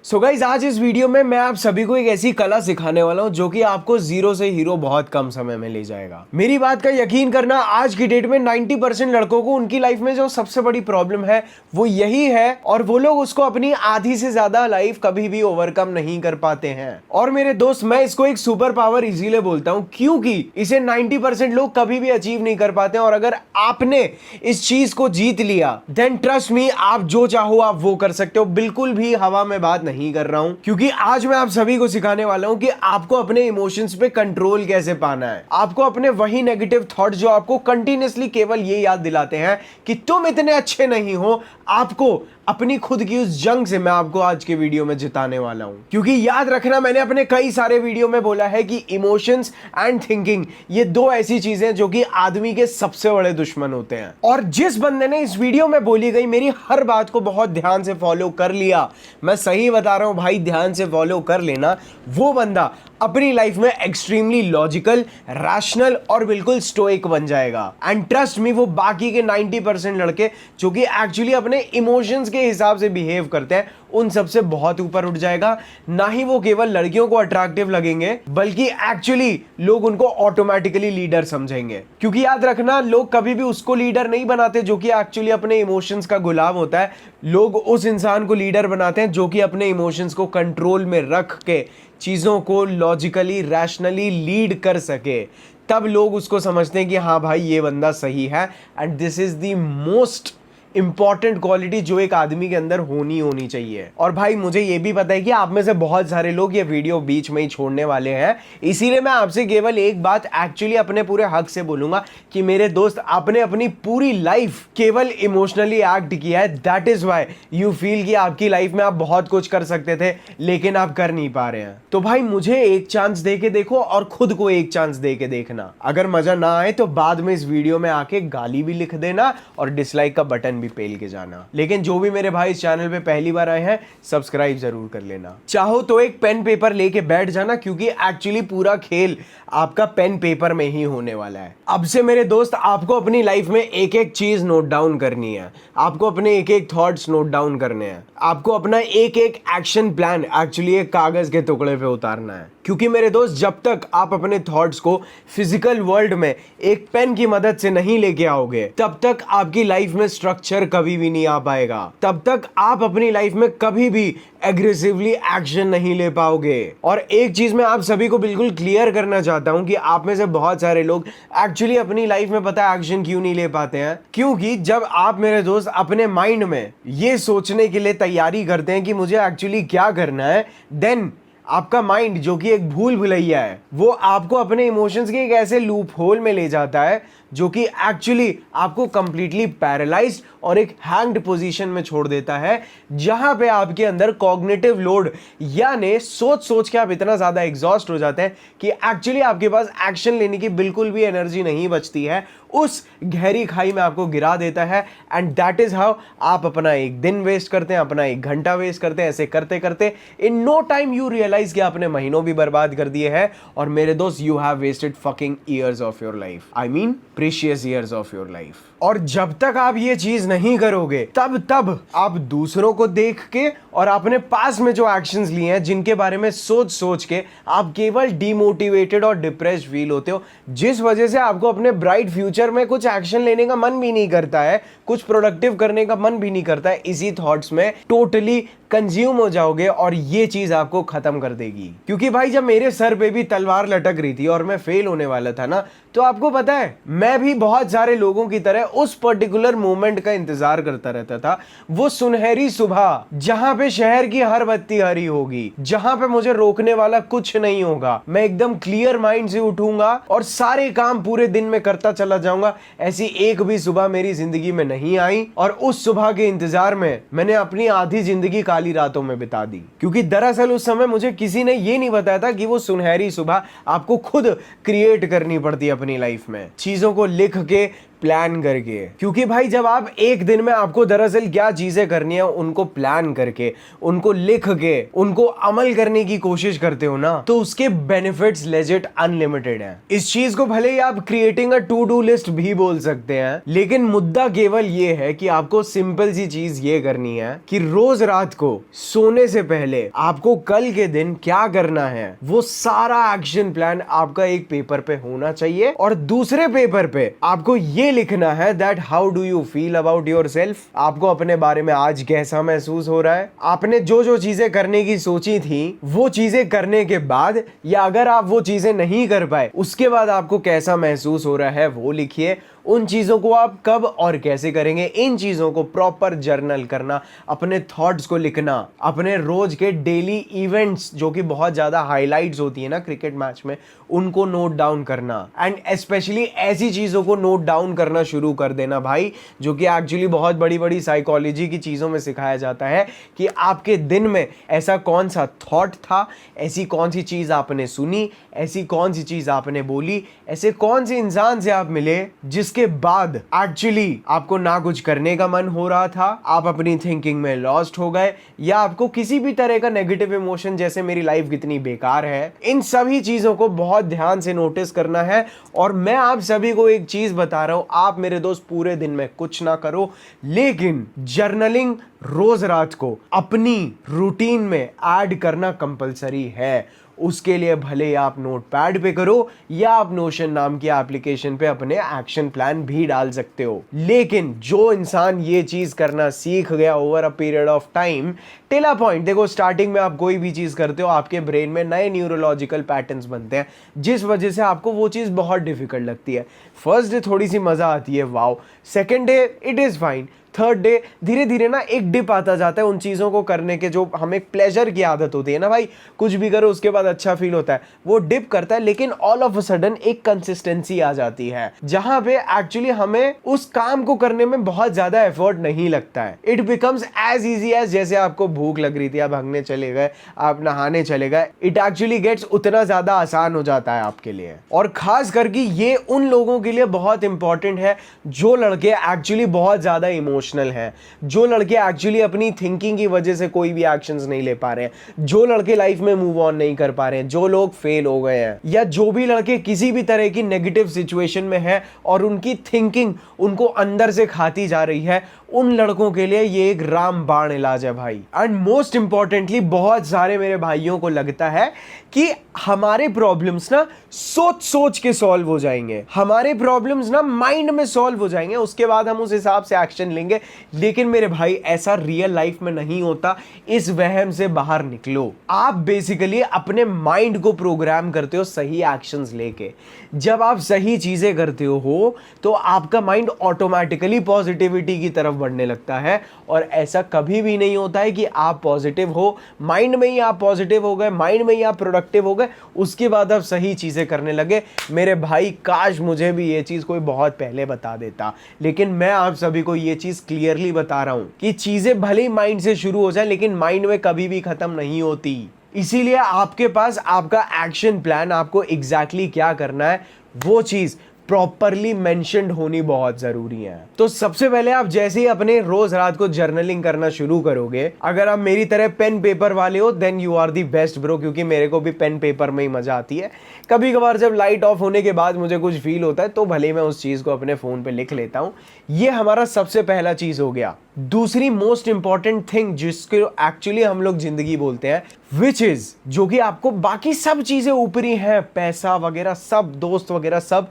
So guys आज इस video में मैं आप सभी को एक ऐसी कला सिखाने वाला हूं जो कि आपको जीरो से हीरो बहुत कम समय में ले जाएगा। मेरी बात का यकीन करना, आज की डेट में 90% लड़कों को उनकी लाइफ में जो सबसे बड़ी प्रॉब्लम है वो यही है और वो लोग उसको अपनी आधी से ज्यादा लाइफ कभी भी ओवरकम नहीं कर पाते हैं। और मेरे दोस्त, मैं इसको एक सुपर पावर इसीलिए बोलता हूं क्योंकि इसे 90% लोग कभी भी अचीव नहीं कर पाते। और अगर आपने इस चीज को जीत लिया देन ट्रस्ट मी, आप जो चाहो आप वो कर सकते हो। बिल्कुल भी हवा में बात नहीं कर रहा हूं, क्योंकि आज मैं आप सभी को सिखाने वाला हूं कि आपको अपने इमोशंस पे कंट्रोल कैसे पाना है। आपको अपने वही नेगेटिव थॉट जो आपको कंटिन्यूअसली केवल ये याद दिलाते हैं कि तुम इतने अच्छे नहीं हो, आपको अपनी खुद की उस जंग से मैं आपको आज के वीडियो में जिताने वाला हूं। क्योंकि याद रखना, मैंने अपने कई सारे वीडियो में बोला है कि इमोशंस एंड थिंकिंग ये दो ऐसी चीजें जो कि आदमी के सबसे बड़े दुश्मन होते हैं। और जिस बंदे ने इस वीडियो में बोली गई मेरी हर बात को बहुत ध्यान से फॉलो कर लिया, मैं सही बता रहा हूं भाई, ध्यान से फॉलो कर लेना, वो बंदा अपनी लाइफ में एक्सट्रीमली लॉजिकल, रैशनल और बिल्कुल स्टोइक बन जाएगा। एंड ट्रस्ट मी, वो बाकी के 90% लड़के जो कि एक्चुअली अपने इमोशंस के हिसाब से बिहेव करते हैं उन सबसे बहुत ऊपर उठ जाएगा। ना ही वो केवल लड़कियों को अट्रैक्टिव लगेंगे बल्कि एक्चुअली लोग उनको ऑटोमेटिकली लीडर समझेंगे। क्योंकि याद रखना, लोग कभी भी उसको लीडर नहीं बनाते जो कि एक्चुअली अपने इमोशंस का गुलाम होता है। लोग उस इंसान को लीडर बनाते हैं जो कि अपने इमोशंस को कंट्रोल में रख के चीजों को लॉजिकली, रैशनली लीड कर सके। तब लोग उसको समझते हैं कि हाँ भाई ये बंदा सही है। And this is the most important quality जो एक आदमी के अंदर होनी चाहिए। और भाई मुझे ये भी पता है कि आप में से बहुत सारे लोग ये वीडियो बीच में ही छोड़ने वाले हैं, इसीलिए मैं आपसे केवल एक बात एक्चुअली अपने पूरे हक से बोलूंगा कि मेरे दोस्त, आपने अपनी पूरी लाइफ केवल इमोशनली एक्ट किया है। That is why you feel कि आपकी लाइफ में आप बहुत कुछ कर सकते थे लेकिन आप कर नहीं पा रहे हैं। तो भाई मुझे एक चांस दे के देखो और खुद को एक चांस दे के देखना। अगर मजा ना आए तो बाद में इस वीडियो में आके गाली भी लिख देना और डिसलाइक का बटन भी पेल के जाना। लेकिन जो भी मेरे भाई इस चैनल पे पहली बार आए हैं, सब्सक्राइब जरूर कर लेना। चाहो तो एक पेन पेपर लेके बैठ जाना, क्योंकि एक्चुअली पूरा खेल आपका पेन पेपर में ही होने वाला है। अब से मेरे दोस्त, आपको अपनी लाइफ में एक एक चीज नोट डाउन करनी है, आपको अपने एक एक थॉट्स नोट डाउन करने हैं, आपको अपना एक एक एक्शन प्लान एक्चुअली एक कागज के टुकड़े पे उतारना है। क्योंकि मेरे दोस्त, जब तक आप अपने थॉट्स को फिजिकल वर्ल्ड में एक पेन की मदद से नहीं लेके आओगे, तब तक आपकी लाइफ में स्ट्रक्चर कभी भी नहीं आ पाएगा। तब तक आप अपनी लाइफ में कभी भी एग्रेसिवली एक्शन नहीं ले पाओगे। और एक चीज मैं आप सभी को बिल्कुल क्लियर करना चाहता हूं कि आप में से बहुत सारे लोग एक्चुअली अपनी लाइफ में पता है एक्शन क्यों नहीं ले पाते हैं। क्योंकि जब आप मेरे दोस्त अपने माइंड में ये सोचने के लिए तैयारी करते हैं कि मुझे एक्चुअली क्या करना है, देन आपका माइंड जो कि एक भूल भुलैया है, वो आपको अपने इमोशंस के एक ऐसे लूप होल में ले जाता है जो कि एक्चुअली आपको कंप्लीटली पैरालाइज्ड और एक हैंग्ड पोजीशन में छोड़ देता है, जहां पे आपके अंदर कॉग्निटिव लोड यानी सोच सोच के आप इतना ज्यादा एग्जॉस्ट हो जाते हैं कि एक्चुअली आपके पास एक्शन लेने की बिल्कुल भी एनर्जी नहीं बचती है। उस गहरी खाई में आपको गिरा देता है। एंड दैट इज हाउ आप अपना एक दिन वेस्ट करते हैं, अपना एक घंटा वेस्ट करते हैं। ऐसे करते करते in no time you realize कि आपने महीनों भी बर्बाद कर दिए हैं। और मेरे दोस्त, you have wasted fucking years of your life, I mean precious years of your life. और जब तक आप ये चीज नहीं करोगे, तब आप दूसरों को देख के और अपने पास में जो एक्शंस लिए हैं जिनके बारे में सोच सोच के आप केवल डिमोटिवेटेड और डिप्रेस्ड फील होते हो, जिस वजह से आपको अपने ब्राइट फ्यूचर में कुछ एक्शन लेने का मन भी नहीं करता है, कुछ प्रोडक्टिव करने का मन भी नहीं करता है। इसी थॉट्स में टोटली कंज्यूम हो जाओगे और ये चीज आपको खत्म कर देगी। क्योंकि भाई जब मेरे सर पे भी तलवार लटक रही थी और मैं फेल होने वाला था ना, तो आपको पता है मैं भी बहुत सारे लोगों की तरह उस पर्टिकुलर मोमेंट का इंतजार करता रहता था। वो सुनहरी सुबह जहां पे शहर की हर बत्ती हरी होगी, जहां पे मुझे रोकने वाला कुछ नहीं होगा, मैं एकदम क्लियर माइंड से उठूंगा और सारे काम पूरे दिन में करता चला जाऊंगा। ऐसी एक भी सुबह मेरी जिंदगी में नहीं आई और उस सुबह के इंतजार में मैंने अपनी आधी जिंदगी काली रातों में बिता दी। क्योंकि दरअसल उस समय मुझे किसी ने ये नहीं बताया था कि वो सुनहरी सुबह आपको खुद क्रिएट करनी पड़ती है अपनी लाइफ में। चीजों को लिख के प्लान करके। क्योंकि भाई जब आप एक दिन में आपको दरअसल क्या चीजें करनी है उनको प्लान करके, उनको लिख के, उनको अमल करने की कोशिश करते हो ना, तो उसके बेनिफिट्स लेजिट अनलिमिटेड हैं। इस चीज को भले ही आप creating a to do list भी बोल सकते हैं, लेकिन मुद्दा केवल ये है कि आपको सिंपल सी चीज ये करनी है कि रोज रात को सोने से पहले आपको कल के दिन क्या करना है वो सारा एक्शन प्लान आपका एक पेपर पे होना चाहिए, और दूसरे पेपर पे आपको ये लिखना है that how do you feel about yourself. आपको अपने बारे में आज कैसा महसूस हो रहा है, आपने जो जो चीजें करने की सोची थी वो चीजें करने के बाद, या अगर आप वो चीजें नहीं कर पाए उसके बाद आपको कैसा महसूस हो रहा है वो लिखिए। उन चीजों को आप कब और कैसे करेंगे, इन चीजों को प्रॉपर जर्नल करना, अपने थॉट्स को लिखना, अपने रोज के डेली इवेंट्स जो कि बहुत ज्यादा हाइलाइट्स होती है ना क्रिकेट मैच में, उनको नोट डाउन करना, एंड स्पेशली ऐसी चीजों को नोट डाउन करना शुरू कर देना भाई, जो कि एक्चुअली बहुत बड़ी बड़ी साइकोलॉजी की चीजों में सिखाया जाता है कि आपके दिन में ऐसा कौन सा थॉट था, ऐसी कौन सी चीज आपने सुनी, ऐसी कौन सी चीज आपने बोली, ऐसे कौन से इंसान से आप मिले जिसके बाद एक्चुअली आपको ना कुछ करने का मन हो रहा था, आप अपनी थिंकिंग में लॉस्ट हो गए, या आपको किसी भी तरह का नेगेटिव इमोशन जैसे मेरी लाइफ कितनी बेकार है। इन सभी चीजों को बहुत ध्यान से नोटिस करना है। और मैं आप सभी को एक चीज बता रहा हूं, आप मेरे दोस्त पूरे दिन में कुछ ना करो, लेकिन जर्नलिंग रोज रात को अपनी रूटीन में ऐड करना कंपलसरी है। उसके लिए भले आप नोटपैड पे करो या आप नोशन नाम की एप्लीकेशन पे अपने एक्शन प्लान भी डाल सकते हो, लेकिन जो इंसान ये चीज करना सीख गया over a period of time till a point, देखो स्टार्टिंग में आप कोई भी चीज करते हो आपके ब्रेन में नए न्यूरोलॉजिकल पैटर्न्स बनते हैं, जिस वजह से आपको वो चीज बहुत डिफिकल्ट लगती है। फर्स्ट डे थोड़ी सी मजा आती है, wow, second day it is fine, third day धीरे धीरे ना एक डिप आता जाता है उन चीजों को करने के जो हमें प्लेजर की आदत होती है ना भाई, कुछ भी करो उसके बाद अच्छा फील होता है, वो डिप करता है, लेकिन ऑल ऑफ अ सडन एक कंसिस्टेंसी आ जाती है जहां पे एक्चुअली हमें उस काम को करने में बहुत ज्यादा एफर्ट नहीं लगता है। It becomes as easy as जैसे आपको भूख लग रही थी, आप भागने चले गए, आप नहाने चले गए, इट एक्चुअली गेट्स उतना ज्यादा आसान हो जाता है आपके लिए। और खास करके ये उन लोगों के लिए बहुत इंपॉर्टेंट है जो लड़के एक्चुअली बहुत ज्यादा इमोशनल हैं, जो लड़के एक्चुअली अपनी थिंकिंग की वजह से कोई भी एक्शंस नहीं ले पा रहे हैं, जो लड़के लाइफ में मूव ऑन नहीं कर पा रहे हैं, जो लोग फेल हो गए हैं, या जो भी लड़के किसी भी तरह की नेगेटिव सिचुएशन में है और उनकी थिंकिंग उनको अंदर से खाती जा रही है, उन लड़कों के लिए ये एक रामबाण इलाज है भाई। एंड मोस्ट इंपॉर्टेंटली बहुत सारे मेरे भाइयों को लगता है कि हमारे प्रॉब्लम्स ना सोच सोच के सॉल्व हो जाएंगे, हमारे प्रॉब्लम्स ना माइंड में सॉल्व हो जाएंगे, उसके बाद हम उस हिसाब से एक्शन लेंगे। लेकिन मेरे भाई ऐसा रियल लाइफ में नहीं होता, इस वहम से बाहर निकलो। आप बेसिकली अपने माइंड को प्रोग्राम करते हो सही एक्शंस लेके। जब आप सही चीजें करते हो तो आपका माइंड ऑटोमेटिकली पॉजिटिविटी की तरफ बढ़ने लगता है, और ऐसा कभी भी नहीं होता है कि आप पॉजिटिव हो, माइंड में ही आप पॉजिटिव हो गए, माइंड में ही आप प्रोडक्टिव हो गए, उसके बाद आप सही चीजें करने लगे। मेरे भाई काश मुझे भी ये चीज कोई बहुत पहले बता देता, लेकिन मैं आप सभी को ये चीज क्लियरली बता रहा हूं कि चीजें भले ही माइंड से शुरू हो जाए लेकिन माइंड में कभी भी खत्म नहीं होती। इसीलिए आपके पास आपका एक्शन प्लान, आपको एग्जैक्टली क्या करना है वो चीज प्रॉपरली मेंशन्ड होनी बहुत जरूरी है। तो सबसे पहले आप जैसे ही अपने रोज रात को जर्नलिंग करना शुरू करोगे, अगर आप मेरी तरह पेन पेपर वाले हो then you are the best bro, क्योंकि मेरे को भी पेन पेपर में ही मजा आती है। कभी कभार जब लाइट ऑफ होने के बाद मुझे कुछ फील होता है तो भले मैं उस चीज को अपने फोन पे लिख लेता हूं। ये हमारा सबसे पहला चीज हो गया। दूसरी मोस्ट इंपॉर्टेंट थिंग जिसको एक्चुअली हम लोग जिंदगी बोलते हैं, विच इज, जो कि आपको बाकी सब चीजें ऊपरी हैं, पैसा वगैरह सब, दोस्त वगैरह सब,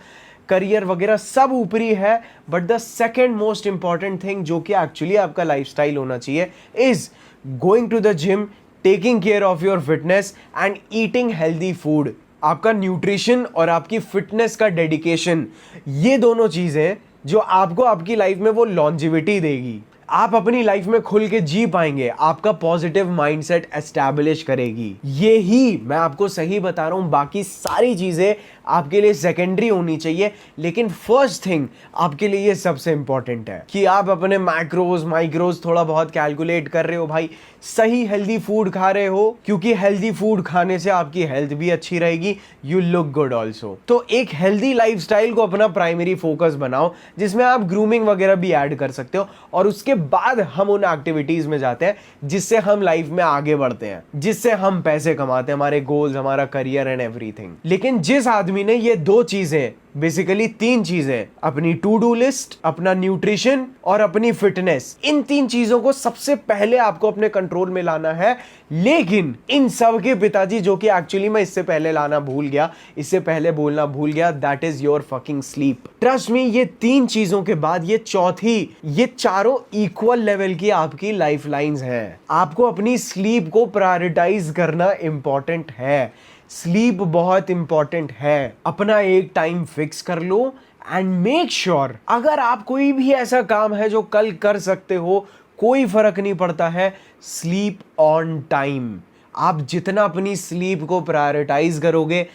करियर वगैरह सब ऊपरी है, but the second most important thing जो कि एक्चुअली आपका लाइफस्टाइल होना चाहिए is going to the gym, taking care of your fitness and eating healthy food. आपका न्यूट्रिशन और आपकी फिटनेस का डेडिकेशन, ये दोनों चीजें जो आपको आपकी लाइफ में वो लॉन्जिविटी देगी। आप अपनी लाइफ में खुल के जी पाएंगे, आपका पॉजिटिव माइंडसेट एस्टैब्लिश करेगी। ये ही मैं आपको सही बता रहा हूं, बाकी सारी चीजें आपके लिए सेकेंडरी होनी चाहिए, लेकिन फर्स्ट थिंग आपके लिए ये सबसे इंपॉर्टेंट है कि आप अपने मैक्रोज माइक्रोज थोड़ा बहुत कैलकुलेट कर रहे हो भाई, सही हेल्दी फूड खा रहे हो, क्योंकि हेल्दी फूड खाने से आपकी हेल्थ भी अच्छी रहेगी, यू लुक गुड ऑल्सो। तो एक हेल्दी लाइफस्टाइल को अपना प्राइमरी फोकस बनाओ, जिसमें आप ग्रूमिंग वगैरह भी ऐड कर सकते हो, और उसके बाद हम उन एक्टिविटीज में जाते हैं जिससे हम लाइफ में आगे बढ़ते हैं, जिससे हम पैसे कमाते हैं, हमारे गोल्स, हमारा करियर एंड एवरीथिंग। लेकिन जिस आदमी ने ये दो चीजें, बेसिकली तीन चीजें, अपनी टू डू लिस्ट, अपना न्यूट्रिशन और अपनी फिटनेस, इन तीन चीजों को सबसे पहले आपको अपने कंट्रोल में लाना है। लेकिन इन सब के पिताजी, जो कि एक्चुअली मैं इससे पहले लाना भूल गया, इससे पहले बोलना भूल गया, that is your fucking sleep. Trust me, ये तीन चीजों के बाद ये चौथी, ये चारों इक्वल लेवल की आपकी लाइफ लाइन्स हैं। आपको अपनी स्लीप को प्रायोरिटाइज करना इंपॉर्टेंट है, स्लीप बहुत इंपॉर्टेंट है। अपना एक टाइम फिक्स कर लो एंड मेक श्योर, अगर आप कोई भी ऐसा काम है जो कल कर सकते हो, कोई फर्क नहीं पड़ता है, स्लीप ऑन टाइम। आप जितना अपनी स्लीप को प्रायोरिटाइज करोगे,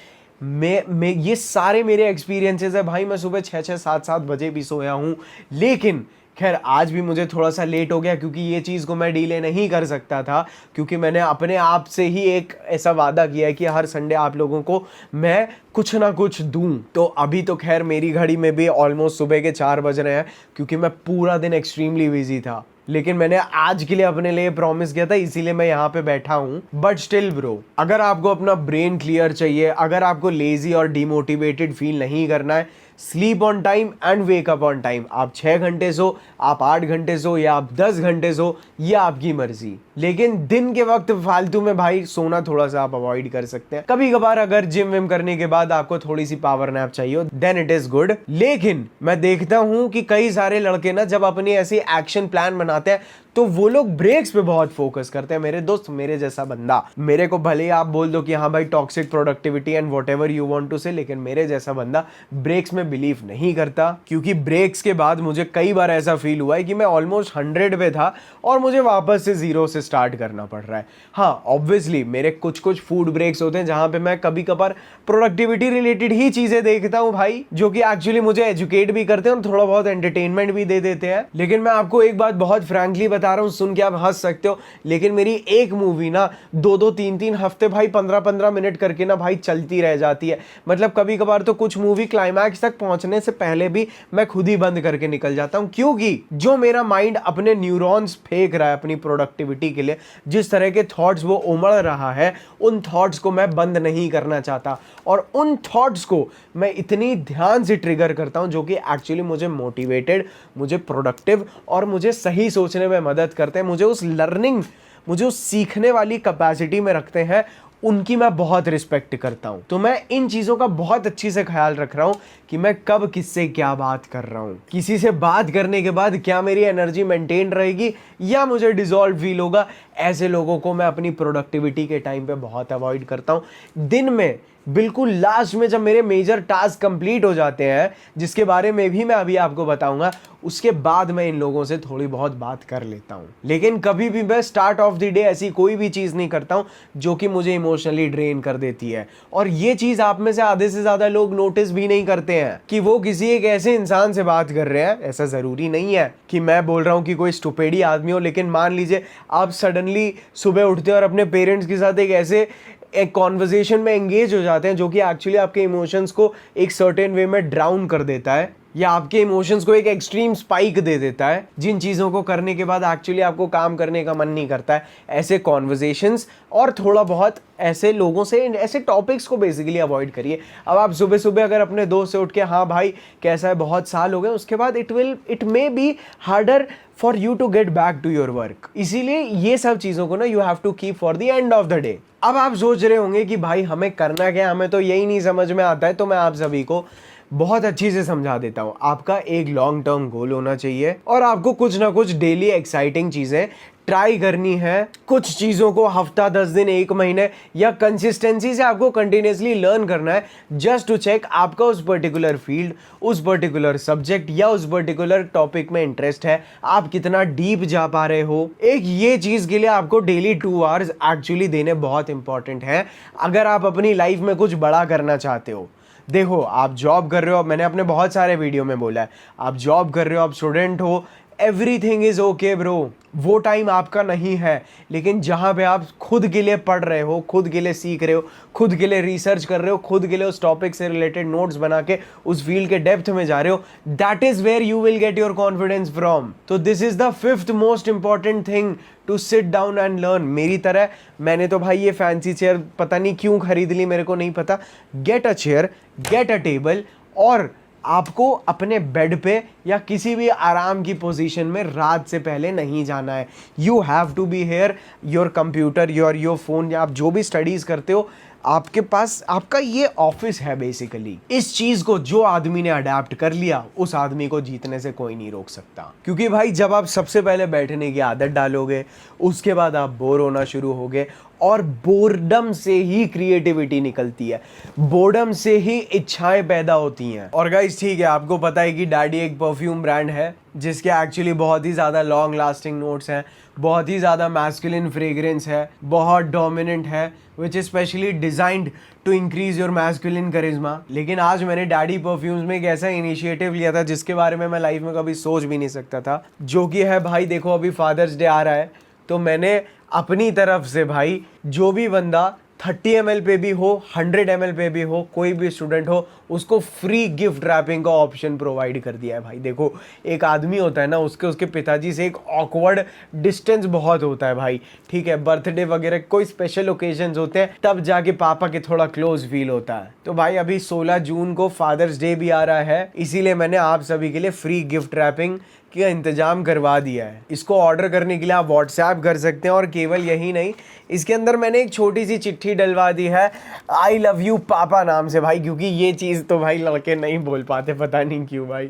मैं ये सारे मेरे एक्सपीरियंसेस है भाई। मैं सुबह 6-6 7-7 बजे भी सोया हूं, लेकिन खैर आज भी मुझे थोड़ा सा लेट हो गया, क्योंकि ये चीज़ को मैं डिले नहीं कर सकता था, क्योंकि मैंने अपने आप से ही एक ऐसा वादा किया है कि हर संडे आप लोगों को मैं कुछ ना कुछ दूं। तो अभी तो खैर मेरी घड़ी में भी ऑलमोस्ट सुबह के 4 बज रहे हैं, क्योंकि मैं पूरा दिन एक्सट्रीमली बिजी था, लेकिन मैंने आज के लिए अपने लिए प्रॉमिस किया था, इसीलिए मैं यहाँ पे बैठा हूँ। बट स्टिल ब्रो, अगर आपको अपना ब्रेन क्लियर चाहिए, अगर आपको लेजी और डिमोटिवेटेड फील नहीं करना है, sleep on time and wake up on time. आप 6 घंटे सो, आप 8 घंटे सो, या आप 10 घंटे सो, ये आपकी मर्जी। लेकिन दिन के वक्त फालतू में भाई सोना थोड़ा सा आप अवॉइड कर सकते हैं। कभी कभार अगर जिम विम करने के बाद आपको थोड़ी सी पावर नैप चाहिए, देन इट इज गुड। लेकिन मैं देखता हूं कि कई सारे लड़के ना, जब अपनी ऐसी एक्शन प्लान बनाते हैं, तो वो लोग ब्रेक्स पे बहुत फोकस करते हैं। मेरे दोस्त, मेरे जैसा बंदा, मेरे को भले ही आप बोल दो कि हाँ भाई toxic productivity and whatever you want to say, लेकिन मेरे जैसा बंदा ब्रेक्स में बिलीव नहीं करता। क्योंकि ब्रेक्स के बाद मुझे कई बार ऐसा फील हुआ है कि मैं ऑलमोस्ट 100 पे था और मुझे वापस से 0 से स्टार्ट करना पड़ रहा है। हाँ, ऑब्वियसली मेरे कुछ कुछ फूड ब्रेक्स होते हैं जहां पे मैं कभी कभार प्रोडक्टिविटी रिलेटेड ही चीजें देखता हूं भाई, जो कि एक्चुअली मुझे एजुकेट भी करते हैं और थोड़ा बहुत एंटरटेनमेंट भी दे देते हैं। लेकिन मैं आपको एक बात बहुत फ्रैंकली बता रहा हूं, सुन के आप हंस सकते हो, लेकिन मेरी एक मूवी ना 2-2 3-3 हफ्ते भाई 15-15 मिनट करके ना भाई चलती रह जाती है। मतलब कभी कभार तो कुछ मूवी क्लाइमैक्स तक पहुंचने से पहले भी मैं खुद ही बंद करके निकल जाता हूं, क्योंकि जो मेरा माइंड अपने न्यूरॉन्स फेंक रहा है अपनी प्रोडक्टिविटी के लिए, जिस तरह के थॉट्स वो उमड़ रहा है, उन थॉट्स को मैं बंद नहीं करना चाहता, और उन थॉट्स को मैं इतनी ध्यान से ट्रिगर करता हूं जो कि एक्चुअली मुझे मोटिवेटेड, मुझे प्रोडक्टिव और मुझे सही सोचने में मदद करते हैं, मुझे उस लर्निंग, मुझे उस सीखने वाली कैपेसिटी में रखते हैं। उनकी मैं बहुत रिस्पेक्ट करता हूं। तो मैं इन चीजों का बहुत अच्छी से ख्याल रख रहा हूं कि मैं कब किससे क्या बात कर रहा हूं, किसी से बात करने के बाद क्या मेरी एनर्जी मेंटेन रहेगी या मुझे डिसॉल्व फील होगा। ऐसे लोगों को मैं अपनी प्रोडक्टिविटी के टाइम पे बहुत अवॉइड करता हूं। दिन में बिल्कुल लास्ट में जब मेरे मेजर टास्क कंप्लीट हो जाते हैं, जिसके बारे में भी मैं अभी आपको बताऊंगा, उसके बाद मैं इन लोगों से थोड़ी बहुत बात कर लेता हूं। लेकिन कभी भी मैं स्टार्ट ऑफ द डे ऐसी कोई भी चीज नहीं करता हूं जो कि मुझे इमोशनली ड्रेन कर देती है। और ये चीज आप में से आधे से ज्यादा लोग नोटिस भी नहीं करते हैं कि वो किसी एक ऐसे इंसान से बात कर रहे हैं। ऐसा जरूरी नहीं है कि मैं बोल रहा हूं कि कोई स्टुपिडी आदमी हो, लेकिन मान लीजिए आप सडनली सुबह उठते हैं और अपने पेरेंट्स के साथ एक कॉन्वर्जेशन में एंगेज हो जाते हैं, जो कि एक्चुअली आपके इमोशंस को एक सर्टेन वे में ड्राउन कर देता है, या आपके इमोशंस को एक एक्सट्रीम स्पाइक दे देता है, जिन चीज़ों को करने के बाद एक्चुअली आपको काम करने का मन नहीं करता है। ऐसे कॉन्वर्जेशंस और थोड़ा बहुत ऐसे लोगों से, ऐसे टॉपिक्स को बेसिकली अवॉइड करिए। अब आप सुबह सुबह अगर अपने दोस्त से उठ के हाँ भाई कैसा है, बहुत साल हो गए, उसके बाद it may be harder for you to get back to your work. इसीलिए ये सब चीज़ों को ना you have to keep for the end of the day. अब आप सोच रहे होंगे कि भाई हमें करना क्या, हमें तो यही नहीं समझ में आता है। तो मैं आप सभी को बहुत अच्छी से समझा देता हूँ। आपका एक लॉन्ग टर्म गोल होना चाहिए और आपको कुछ ना कुछ डेली एक्साइटिंग चीज़ें ट्राई करनी है कुछ चीज़ों को हफ्ता 10 दिन 1 महीने या कंसिस्टेंसी से आपको कंटिन्यूसली लर्न करना है जस्ट टू चेक आपका उस पर्टिकुलर फील्ड, उस पर्टिकुलर सब्जेक्ट या उस पर्टिकुलर टॉपिक में इंटरेस्ट है, आप कितना डीप जा पा रहे हो। एक ये चीज़ के लिए आपको डेली 2 आवर्स एक्चुअली देने बहुत इंपॉर्टेंट है अगर आप अपनी लाइफ में कुछ बड़ा करना चाहते हो। देखो, आप जॉब कर रहे हो, मैंने अपने बहुत सारे वीडियो में बोला है, आप जॉब कर रहे हो, आप स्टूडेंट हो, एवरीथिंग इज ओके ब्रो, वो टाइम आपका नहीं है। लेकिन जहाँ पे आप खुद के लिए पढ़ रहे हो, खुद के लिए सीख रहे हो, खुद के लिए रिसर्च कर रहे हो, खुद के लिए उस टॉपिक से रिलेटेड नोट्स बना के उस फील्ड के डेप्थ में जा रहे हो, that is where you will get your confidence from. तो this is the 5th most important thing to sit down and learn. मेरी तरह मैंने तो भाई ये फैंसी चेयर पता नहीं क्यों खरीद ली, मेरे को नहीं पता। Get a chair, get a table, और आपको अपने बेड पे या किसी भी आराम की पोजीशन में रात से पहले नहीं जाना है। You have to be here, your computer, your phone, या आप जो भी स्टडीज करते हो, आपके पास आपका ये ऑफिस है बेसिकली। इस चीज को जो आदमी ने अडेप्ट कर लिया, उस आदमी को जीतने से कोई नहीं रोक सकता। क्योंकि भाई जब आप सबसे पहले बैठने की आदत डालोगे, उसके बाद आप बोर होना शुरू होगे, और बोर्डम से ही क्रिएटिविटी निकलती है, बोर्डम से ही इच्छाएं पैदा होती हैं। और गाइस ठीक है, आपको पता है कि डैडी एक परफ्यूम ब्रांड है जिसके एक्चुअली बहुत ही ज़्यादा लॉन्ग लास्टिंग नोट्स हैं, बहुत ही ज़्यादा मैस्कुलिन फ्रेग्रेंस है, बहुत डोमिनेंट है, which is specially designed to increase your masculine charisma. लेकिन आज मैंने डैडी परफ्यूम्स में एक ऐसा इनिशिएटिव लिया था जिसके बारे में मैं लाइफ में कभी सोच भी नहीं सकता था, जो कि है भाई, देखो अभी फादर्स डे आ रहा है, तो मैंने अपनी तरफ से भाई जो भी बंदा 30 ml पे भी हो, 100 ml पे भी हो, कोई भी स्टूडेंट हो, उसको फ्री गिफ्ट रैपिंग का ऑप्शन प्रोवाइड कर दिया है भाई। देखो, एक आदमी होता है ना, उसके पिताजी से एक ऑकवर्ड डिस्टेंस बहुत होता है भाई, ठीक है, बर्थडे वगैरह कोई स्पेशल ओकेजन्स होते हैं, तब जाके पापा के थोड़ा क्लोज फील होता है। तो भाई अभी 16 जून को फादर्स डे भी आ रहा है, इसीलिए मैंने आप सभी के लिए फ्री गिफ्ट रैपिंग का इंतजाम करवा दिया है। इसको ऑर्डर करने के लिए आप व्हाट्सएप कर सकते हैं, और केवल यही नहीं, इसके अंदर मैंने एक छोटी सी चिट्ठी डलवा दी है, आई लव यू पापा नाम से भाई, क्योंकि ये चीज़ तो भाई लड़के नहीं बोल पाते, पता नहीं क्यों भाई।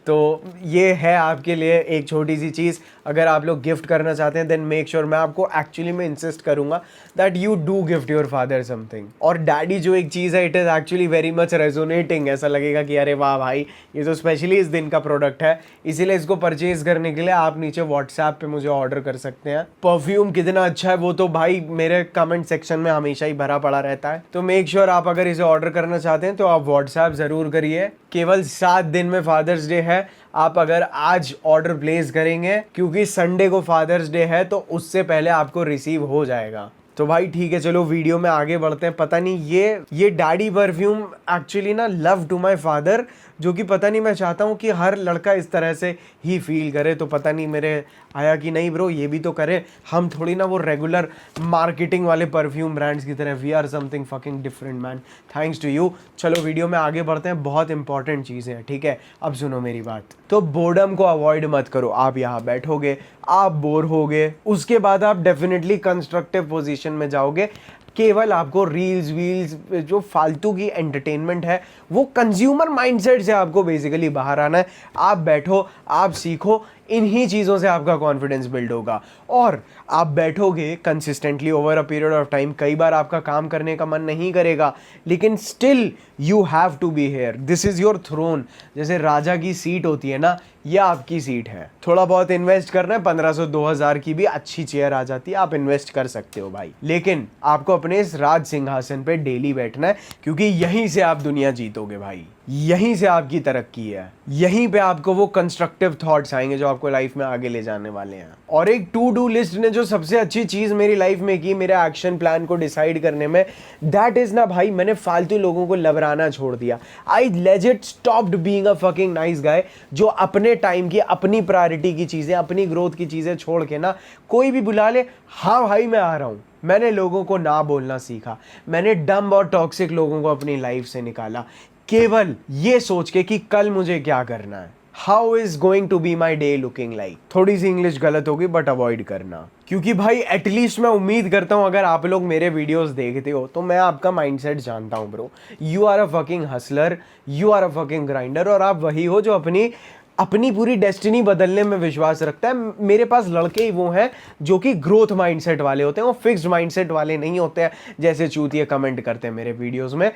तो ये है आपके लिए एक छोटी सी चीज़, अगर आप लोग गिफ्ट करना चाहते हैं देन मेक श्योर, मैं आपको एक्चुअली में इंसिस्ट करूंगा that you do gift your father something. और डैडी जो एक चीज़ है, it is actually very much resonating, ऐसा लगेगा कि अरे वाह भाई, ये तो स्पेशली इस दिन का प्रोडक्ट है, इसीलिए इसको परचेज करने के लिए आप नीचे व्हाट्सएप पे मुझे ऑर्डर कर सकते हैं। परफ्यूम कितना अच्छा है वो तो भाई मेरे कमेंट सेक्शन में हमेशा ही भरा पड़ा रहता है, तो मेक श्योर आप अगर इसे ऑर्डर करना चाहते हैं तो आप व्हाट्सएप ज़रूर करिए। केवल 7 दिन में फादर्स डे है, आप अगर आज ऑर्डर प्लेस करेंगे, क्योंकि संडे को फादर्स डे है, तो उससे पहले आपको रिसीव हो जाएगा। तो भाई ठीक है, चलो वीडियो में आगे बढ़ते हैं। पता नहीं ये डैडी परफ्यूम एक्चुअली ना लव टू माय फादर, जो कि पता नहीं, मैं चाहता हूँ कि हर लड़का इस तरह से ही फील करे, तो पता नहीं मेरे आया कि नहीं ब्रो, ये भी तो करे। हम थोड़ी ना वो रेगुलर मार्केटिंग वाले परफ्यूम ब्रांड्स की तरह, we are something fucking different man, thanks to you. चलो वीडियो में आगे बढ़ते हैं, बहुत इंपॉर्टेंट चीज़ें हैं, ठीक है। अब सुनो मेरी बात, तो बोर्डम को अवॉइड मत करो। आप यहाँ बैठोगे, आप बोर होगे, उसके बाद आप डेफिनेटली कंस्ट्रक्टिव पोजीशन में जाओगे। केवल आपको रील्स वील्स, जो फालतू की एंटरटेनमेंट है, वो कंज्यूमर माइंडसेट से आपको बेसिकली बाहर आना है। आप बैठो, आप सीखो, इन्हीं चीज़ों से आपका कॉन्फिडेंस बिल्ड होगा। और आप बैठोगे consistently over a period of time, कई बार आपका काम करने का मन नहीं करेगा, लेकिन still you have to be here, this is your throne. जैसे राजा की सीट होती है ना, यह आपकी सीट है। थोड़ा बहुत इन्वेस्ट करना है, 1500-2000 की भी अच्छी चेयर आ जाती है, आप इन्वेस्ट कर सकते हो भाई। लेकिन आपको अपने इस राज सिंहासन पे डेली बैठना है, क्योंकि यहीं से आप दुनिया जीतोगे भाई, यहीं से आपकी तरक्की है, यहीं पे आपको वो कंस्ट्रक्टिव थॉट्स आएंगे जो आपको लाइफ में आगे ले जाने वाले हैं। और एक टू डू लिस्ट ने जो सबसे अच्छी चीज मेरी लाइफ में की, मेरे एक्शन प्लान को डिसाइड करने में, दैट इज ना भाई, मैंने फालतू लोगों को लबराना छोड़ दिया। I legit stopped being a fucking nice guy, जो अपने टाइम की, अपनी प्रायोरिटी की चीजें, अपनी ग्रोथ की चीजें छोड़ के ना, कोई भी बुला ले, हाँ भाई मैं आ रहा हूं। मैंने लोगों को ना बोलना सीखा, मैंने डम्ब और टॉक्सिक लोगों को अपनी लाइफ से निकाला, केवल ये सोच के कि कल मुझे क्या करना है, how is going to be my day looking like. थोड़ी सी इंग्लिश गलत होगी बट अवॉइड करना, क्योंकि भाई एटलीस्ट मैं उम्मीद करता हूं अगर आप लोग मेरे वीडियोस देखते हो तो मैं आपका माइंडसेट जानता हूं bro. You are a fucking hustler, you are a fucking grinder, और आप वही हो जो अपनी अपनी पूरी डेस्टिनी बदलने में विश्वास रखता है। मेरे पास लड़के ही वो हैं जो कि ग्रोथ माइंडसेट वाले होते हैं, वो फिक्स्ड माइंडसेट वाले नहीं होते हैं जैसे चूतिए कमेंट करते हैं मेरे वीडियोस में।